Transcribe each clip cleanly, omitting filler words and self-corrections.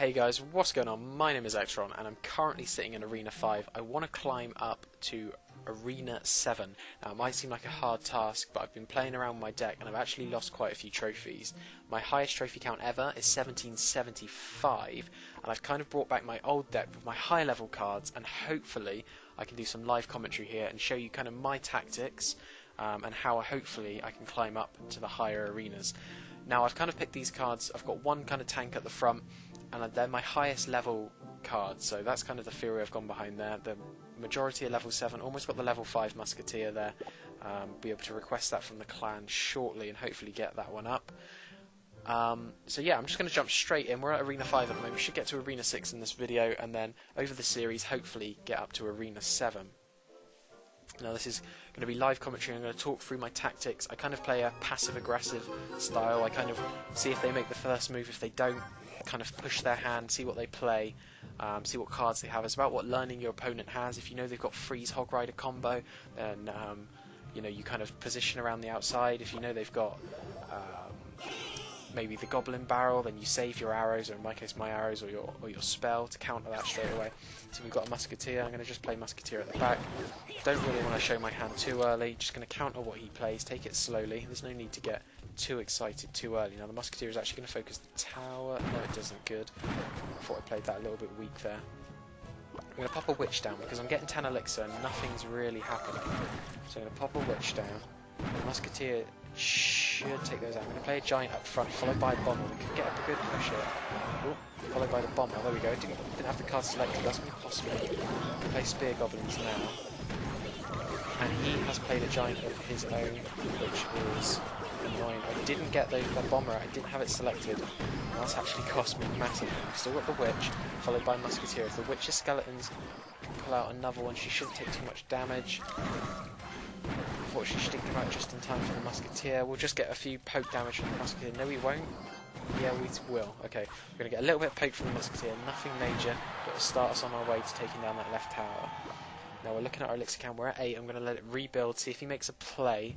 Hey guys, what's going on? My name is Extron and I'm currently sitting in Arena 5. I want to climb up to Arena 7. Now it might seem like a hard task, but I've been playing around my deck and I've actually lost quite a few trophies. My highest trophy count ever is 1775, and I've kind of brought back my old deck with my high level cards, and hopefully I can do some live commentary here and show you kind of my tactics and how hopefully I can climb up to the higher arenas. Now I've kind of picked these cards. I've got one kind of tank at the front, and they're my highest level cards, so that's kind of the theory I've gone behind there. The majority are level 7, almost got the level 5 Musketeer there. Be able to request that from the clan shortly and hopefully get that one up. So yeah, I'm just going to jump straight in. We're at Arena 5 at the moment. We should get to Arena 6 in this video, and then over the series hopefully get up to Arena 7. Now this is going to be live commentary. I'm going to talk through my tactics. I kind of play a passive-aggressive style. I kind of see if they make the first move. If they don't, kind of push their hand, see what they play, see what cards they have. It's about what learning your opponent has. If you know they've got Freeze Hog Rider combo, then you know, you kind of position around the outside. If you know they've got maybe the Goblin Barrel, then you save your arrows, or in my case my arrows, or your spell to counter that straight away. So we've got a Musketeer. I'm going to just play Musketeer at the back. Don't really want to show my hand too early, just going to counter what he plays, take it slowly. There's no need to get too excited too early. Now the Musketeer is actually going to focus the tower. No, it doesn't. Good. I thought I played that a little bit weak there. I'm going to pop a Witch down because I'm getting 10 elixir and nothing's really happening. So I'm going to pop a Witch down. The Musketeer should take those out. I'm going to play a Giant up front, followed by a Bomber. We could get up a good push here. Ooh, followed by the Bomber. There we go. Didn't have the card selected. That's going to cost me. I'm going to play Spear Goblins now. And he has played a Giant of his own, which is annoying. I didn't get the Bomber. I didn't have it selected. And that's actually cost me massively. We've still got the Witch, followed by Musketeer. If the Witch's skeletons can pull out another one, she shouldn't take too much damage. Unfortunately, she didn't come out just in time for the Musketeer. We'll just get a few poke damage from the Musketeer. No, we won't. Yeah, we will. Okay, we're going to get a little bit of poke from the Musketeer. Nothing major, but it'll start us on our way to taking down that left tower. Now we're looking at our elixir count. We're at 8. I'm going to let it rebuild, see if he makes a play.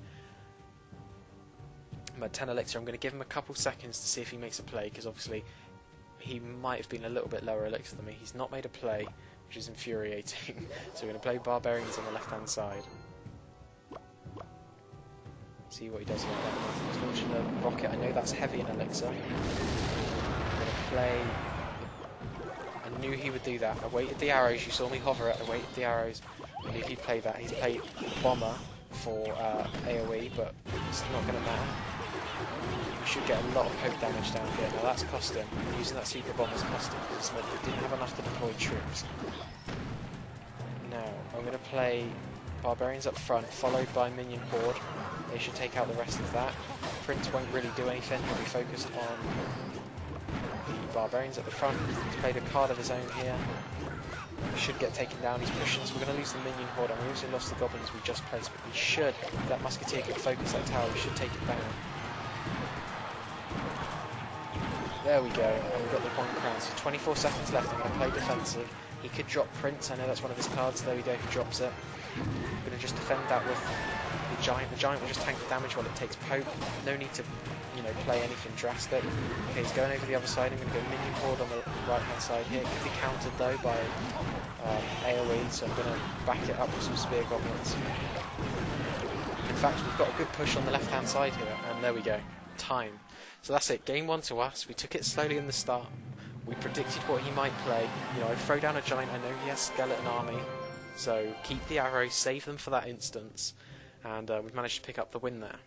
I'm at 10 elixir. I'm going to give him a couple seconds to see if he makes a play, because obviously he might have been a little bit lower elixir than me. He's not made a play, which is infuriating. So we're going to play Barbarians on the left-hand side. See what he does like that. He's launching a rocket. I know that's heavy in elixir. I'm going to play. I knew he would do that. I waited the arrows. You saw me hover it. I waited the arrows. I knew he'd play that. He's played Bomber for AoE, but it's not going to matter. We should get a lot of poke damage down here. Now that's cost him. Using that Secret Bomber's cost him because he didn't have enough to deploy troops. Now I'm going to play Barbarians up front, followed by Minion Horde. They should take out the rest of that. Prince won't really do anything. He'll be focused on the Barbarians at the front. He's played a card of his own here. He should get taken down. He's pushing us. We're going to lose the Minion Horde, and we also lost the Goblins we just placed, but we should. If that Musketeer can focus that tower, we should take it down. There we go. And we've got the point crown. So 24 seconds left. I'm going to play defensive. He could drop Prince. I know that's one of his cards. There we go. He drops it. I'm going to just defend that with the Giant. The Giant will just tank the damage while it takes poke. No need to, you know, play anything drastic. Okay, he's going over the other side. I'm going to go Minion Horde on the right-hand side here. It could be countered though by AoE, so I'm going to back it up with some Spear Goblins. In fact, we've got a good push on the left-hand side here, and there we go. Time. So that's it. Game 1 to us. We took it slowly in the start. We predicted what he might play. You know, I throw down a Giant. I know he has Skeleton Army. So keep the arrows, save them for that instance, and we've managed to pick up the win there.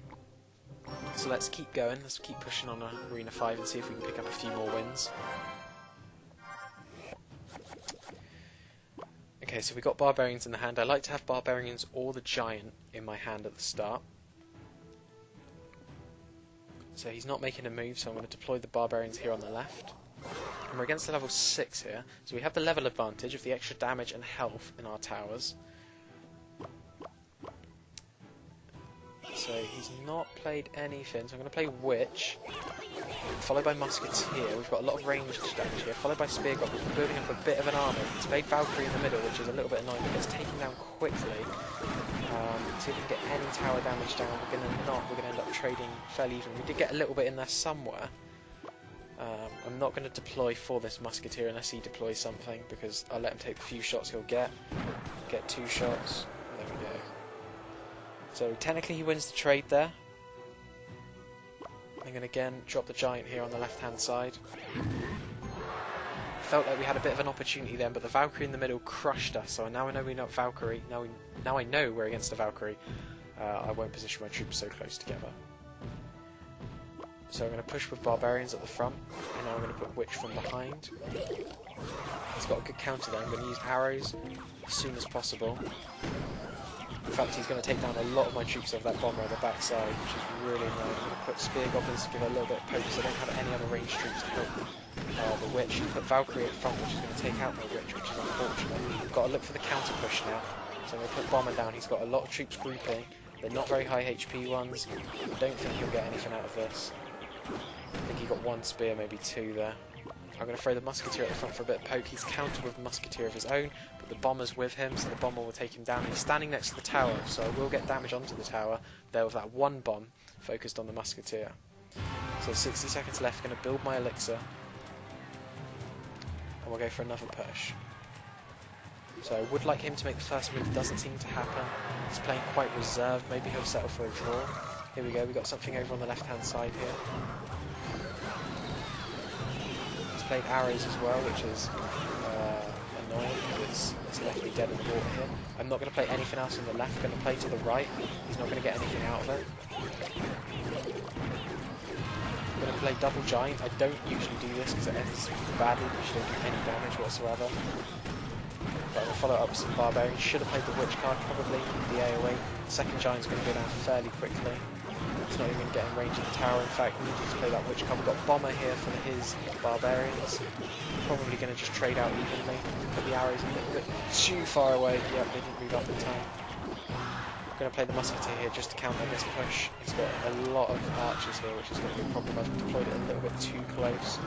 So let's keep going, let's keep pushing on Arena 5 and see if we can pick up a few more wins. Okay, so we've got Barbarians in the hand. I like to have Barbarians or the Giant in my hand at the start. So he's not making a move, so I'm going to deploy the Barbarians here on the left. And we're against the level 6 here, so we have the level advantage of the extra damage and health in our towers. So he's not played anything, so I'm going to play Witch, followed by Musketeer. We've got a lot of ranged damage here, followed by Spear Goblin. We're building up a bit of an army. He's played Valkyrie in the middle, which is a little bit annoying, but gets taken down quickly. See if we can get any tower damage down. We're going to not. We're going to end up trading fairly even. We did get a little bit in there somewhere. I'm not going to deploy for this musketeer unless he deploys something, because I'll let him take the few shots he'll get. Get 2 shots. There we go. So technically he wins the trade there. I'm going to again drop the giant here on the left hand side. Felt like we had a bit of an opportunity then, but the Valkyrie in the middle crushed us. So now I know we're not Valkyrie. Now I know we're against the Valkyrie. I won't position my troops so close together. So I'm going to push with barbarians at the front, and now I'm going to put witch from behind. He's got a good counter there. I'm going to use arrows as soon as possible. In fact, he's going to take down a lot of my troops over that bomber on the backside, which is really annoying. I'm going to put spear goblins to give it a little bit of poke, because I don't have any other ranged troops to help the witch. Put Valkyrie at front, which is going to take out my witch, which is unfortunate. I've got to look for the counter push now. So I'm going to put bomber down. He's got a lot of troops grouping. They're not very high HP ones. I don't think he'll get anything out of this. I think he got 1 spear, maybe 2 there. I'm going to throw the musketeer at the front for a bit of poke. He's countered with a musketeer of his own, but the bomber's with him, so the bomber will take him down. He's standing next to the tower, so I will get damage onto the tower there with that 1 bomb focused on the musketeer. So 60 seconds left, going to build my elixir, and we'll go for another push. So I would like him to make the first move, doesn't seem to happen. He's playing quite reserved, maybe he'll settle for a draw. Here we go, we got something over on the left hand side here. He's played arrows as well, which is annoying because it's left me dead in the water here. I'm not going to play anything else on the left, going to play to the right. He's not going to get anything out of it. I'm going to play double giant. I don't usually do this because it ends badly, which don't do any damage whatsoever. But I'm going to follow up with some barbarians. Should have played the witch card probably, the AoE. The second giant's going to go down fairly quickly. It's not even getting range of the tower. In fact, we need to play that witch card. We've got bomber here for his barbarians. Probably going to just trade out evenly. Put the arrows a little bit too far away. Yep, they didn't move up in time. I'm going to play the musketeer here just to counter this push. He's got a lot of archers here, which is going to be a problem. I've deployed it a little bit too close.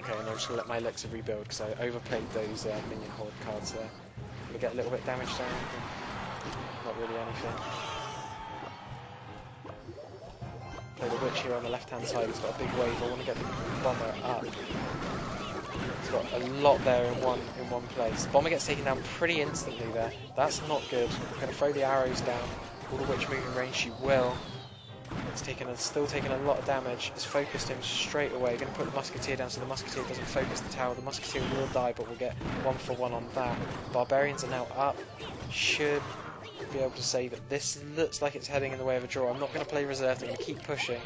Okay, and I'm just going to let my elixir rebuild because I overplayed those minion horde cards there. I'm going to get a little bit of damage down. Not really anything. Play the witch here on the left hand side. He's got a big wave. I want to get the bomber up. He's got a lot there in one place. Bomber gets taken down pretty instantly there. That's not good. I'm going to throw the arrows down. Will the witch move in range? She will. It's still taking a lot of damage. It's focused him straight away. Going to put the musketeer down so the musketeer doesn't focus the tower. The musketeer will die, but we'll get 1 for 1 on that. Barbarians are now up. Should be able to say that this looks like it's heading in the way of a draw. I'm not going to play reserved. I'm going to keep pushing.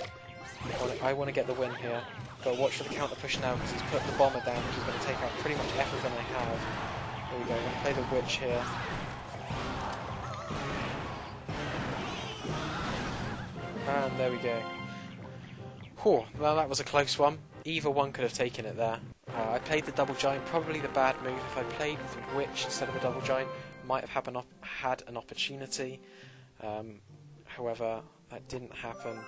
I want to get the win here. But watch for the counter push now because he's put the bomber down, which is going to take out pretty much everything I have. There we go. I'm going to play the witch here. And there we go. Whew, well, that was a close one. Either one could have taken it there. I played the double giant, probably the bad move. If I played the witch instead of a double giant, might have had an opportunity. However, that didn't happen.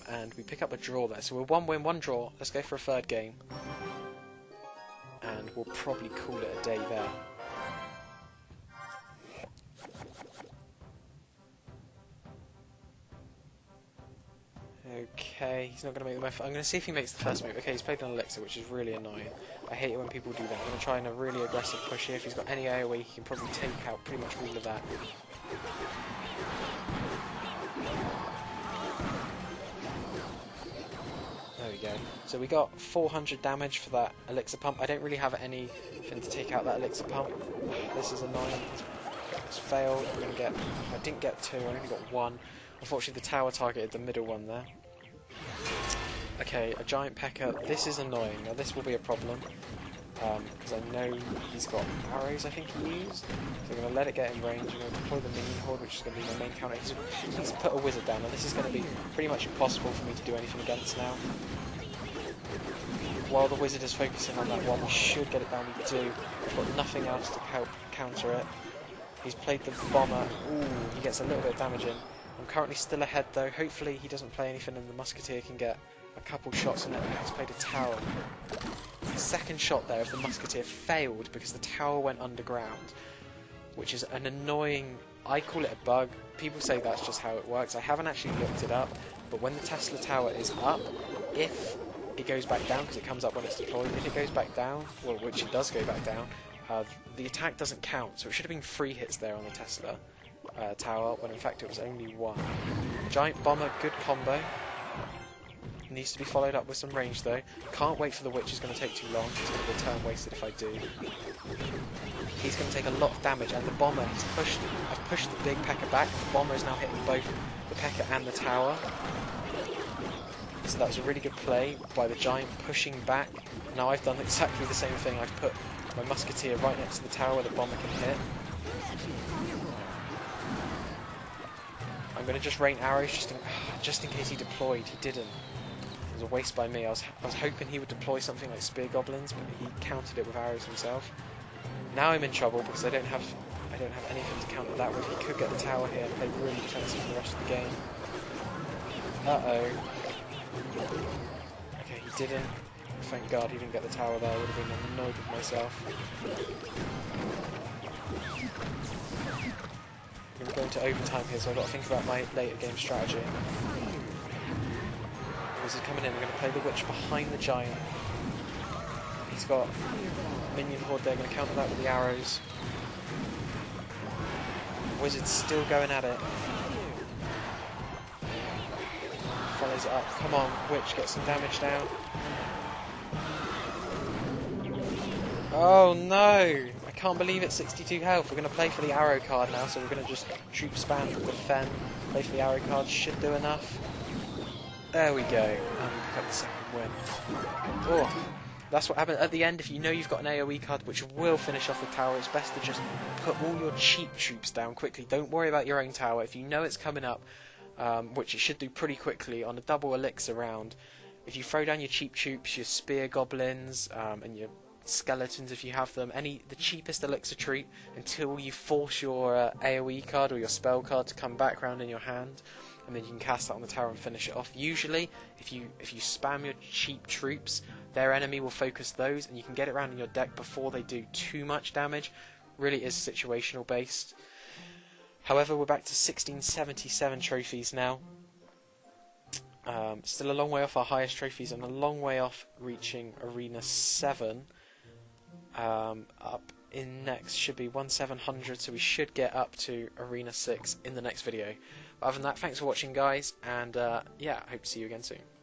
And we pick up a draw there. So we're 1 win, 1 draw. Let's go for a third game. And we'll probably call it a day there. Okay, he's not going to make the move. I'm going to see if he makes the first move. Okay, he's played an elixir, which is really annoying. I hate it when people do that. I'm going to try in a really aggressive push here. If he's got any AoE, he can probably take out pretty much all of that. There we go. So we got 400 damage for that elixir pump. I don't really have anything to take out that elixir pump. This is annoying. It's failed. I didn't get 2, I only got 1. Unfortunately, the tower targeted the middle one there. Okay, a giant P.E.K.K.A. This is annoying. Now this will be a problem. Because I know he's got arrows, I think he used. So I'm going to let it get in range. I'm going to deploy the minion horde, which is going to be my main counter. He's put a wizard down, and this is going to be pretty much impossible for me to do anything against now. While the wizard is focusing on that one, we should get it down. We do. We've got nothing else to help counter it. He's played the bomber. Ooh, he gets a little bit of damage in. I'm currently still ahead though. Hopefully he doesn't play anything and the musketeer can get a couple shots on it. He's played a tower. The second shot there of the musketeer failed because the tower went underground. which is an annoying, I call it a bug, people say that's just how it works. I haven't actually looked it up, but when the Tesla tower is up, if it goes back down, because it comes up when it's deployed, if it goes back down, well, which it does go back down, the attack doesn't count, so it should have been 3 hits there on the Tesla tower, when in fact it was only 1. Giant bomber, good combo. Needs to be followed up with some range though. Can't wait for the witch, is going to take too long. It's going to be a turn wasted if I do. He's going to take a lot of damage, and the bomber, I've pushed the big P.E.K.K.A back. The bomber is now hitting both the P.E.K.K.A and the tower. So that was a really good play by the giant pushing back. Now I've done exactly the same thing. I've put my musketeer right next to the tower where the bomber can hit. I'm going to just rain arrows just in case he deployed. He didn't. It was a waste by me. I was hoping he would deploy something like spear goblins, but he countered it with arrows himself. Now I'm in trouble because I don't have anything to counter that with. He could get the tower here and play really defensive for the rest of the game. Uh-oh. Okay, he didn't. Thank God he didn't get the tower there. I would have been annoyed with myself. I'm going to go into overtime here, so I've got to think about my later game strategy. Wizard coming in, we're going to play the witch behind the giant. He's got minion horde there, going to counter that with the arrows. Wizard's still going at it. Follows it up. Come on, witch, get some damage down. Oh no! I can't believe it's 62 health. We're going to play for the arrow card now, so we're going to just troop spam to defend. Play for the arrow card, should do enough. There we go, and we pick up the second win. Oh, that's what happened at the end. If you know you've got an AoE card which will finish off the tower, it's best to just put all your cheap troops down quickly. Don't worry about your own tower. If you know it's coming up, which it should do pretty quickly on a double elixir round, if you throw down your cheap troops, your spear goblins, and your skeletons if you have them, the cheapest elixir treat until you force your AoE card or your spell card to come back round in your hand, and then you can cast that on the tower and finish it off. Usually, if you spam your cheap troops, their enemy will focus those, and you can get it around in your deck before they do too much damage. Really is situational based. However, we're back to 1677 trophies now. Still a long way off our highest trophies, and a long way off reaching Arena 7. Up in next should be 1700, so we should get up to Arena 6 in the next video. But other than that, thanks for watching guys, and yeah, I hope to see you again soon.